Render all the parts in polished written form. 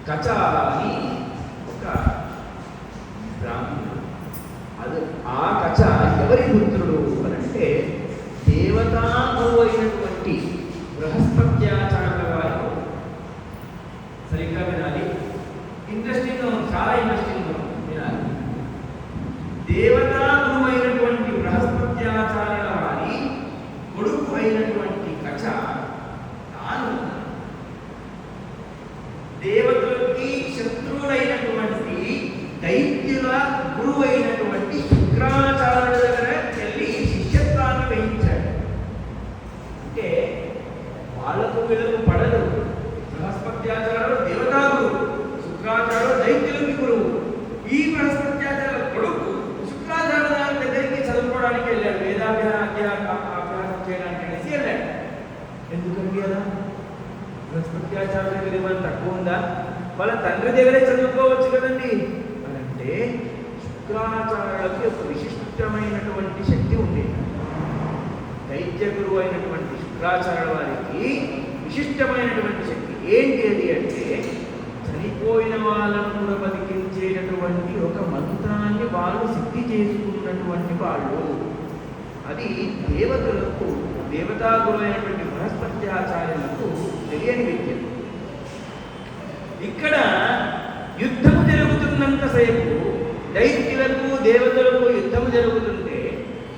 కచ అని ఒక బ్రాహ్మణుడు. అది ఆ కచ ఎవరి పుత్రుడు అని అంటే దేవతా గురువు అయినటువంటి బృహస్పత్యాచార్యుల వారి. సరిగ్గా వినాలి, ఇంట్రెస్టింగ్, చాలా ఇంట్రెస్టింగ్ వినాలి. దేవతా గురువు అయినటువంటి బృహస్పత్యాచార్యుల వారి కొడుకు అయినటువంటి కచ తాను దేవతలకి శత్రువులైనటువంటి దైత్యుల గురువు అయినటువంటి శుక్రాచార్యుల దగ్గర వెళ్ళి శిష్యత్వాన్ని వహించాడు. అంటే వాళ్ళకు వీళ్ళకు పడదు. బృహస్పత్యాచార్యుడు దేవతా గురువు, శుక్రాచార్యుడు దైత్యులకి గురువు. ఈ బృహస్పత్యాచార్యుల కొడుకు శుక్రాచార్యుల దగ్గరికి చదువుకోవడానికి వెళ్ళాడు, వేదాభ్యాసం చేయడానికి అనేసి వెళ్ళాడు. ఎందుకండి అలా? బృహస్పత్యాచార్యుల దగ్గర ఏమైనా తక్కువ ఉందా? వాళ్ళ తండ్రి దగ్గరే చదువుకోవచ్చు కదండి అని అంటే శుక్రాచార్యులకి ఒక విశిష్టమైనటువంటి శక్తి ఉండేది. దైత్య గురువు అయినటువంటి శుక్రాచార్యుల వారికి విశిష్టమైనటువంటి శక్తి ఏంటి అది అంటే చనిపోయిన వాళ్ళను కూడా బతికించేటటువంటి ఒక మంత్రాన్ని వాళ్ళు సిద్ధి చేసుకున్నటువంటి వాళ్ళు. అది దేవతలకు, దేవతా గురువు అయినటువంటి బృహస్పత్యాచార్యులకు తెలియని విద్య. ఇక్కడ యుద్ధము జరుగుతున్నంతసేపు దైత్యులకు దేవతలకు యుద్ధము జరుగుతుంటే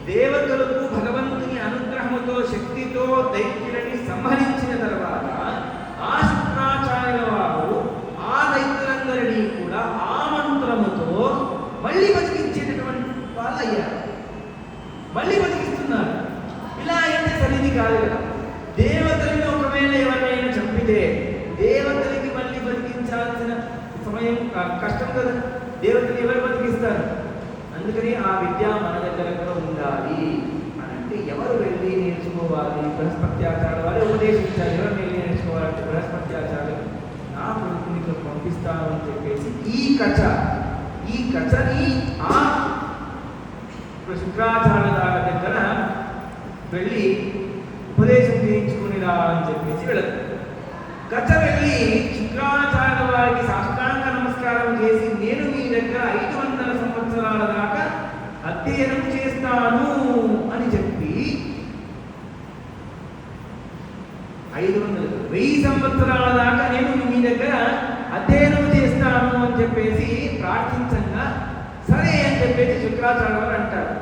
దేవతలకు భగవంతుని అనుగ్రహముతో శక్తితో దైత్యులని సంహరించిన తర్వాత ఆ శుక్రాచార్యుల వారు ఆ దైత్యులందరినీ కూడా ఆ మంత్రముతో మళ్ళీ బతికించేటటువంటి వాళ్ళు అయ్యారు. మళ్ళీ బతికిస్తున్నారు. ఇలా అయితే సరిది కాదు కదా. దేవతలను ఒకవేళ ఎవరైనా చంపితే దేవతలకి మళ్ళీ బతికించాల్సిన సమయం కష్టం కదా. దేవతలు ఎవరు బతికిస్తారు? అందుకని ఆ విద్య మన దగ్గర కూడా ఉండాలి అని అంటే ఎవరు వెళ్ళి నేర్చుకోవాలి? బృహస్పత్యాచార్యుల వారు ఉపదేశించారు. ఎవరు వెళ్ళి నేర్చుకోవాలంటే బృహస్పత్యాచార్యులు నా కొడుకుని పంపిస్తాను అని చెప్పేసి ఈ కచని ఆ శుక్రాచార్యుల దగ్గర వెళ్ళి ఉపదేశం చేయించుకునిరా అని చెప్పేసి వెళ్ళదు. కచ వెళ్ళి శుక్రాచార్యుల వారికి సాష్టాంగ నమస్కారం చేసి నేను మీ దగ్గర 500 సంవత్సరాల దాకా అధ్యయనం చేస్తాను అని చెప్పి 1000 సంవత్సరాల దాకా నేను మీ దగ్గర అధ్యయనం చేస్తాను అని చెప్పేసి ప్రార్థించంగా సరే అని చెప్పేసి శుక్రాచార్యుల వారు అంటారు,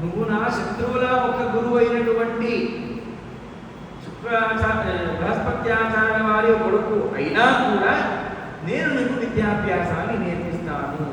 నువ్వు నా శత్రువుల ఒక గురువు అయినటువంటి బృహస్పత్యాచార్యుల వారి కొడుకు అయినా కూడా నేను నీకు విద్యాభ్యాసాన్ని నేర్పిస్తాను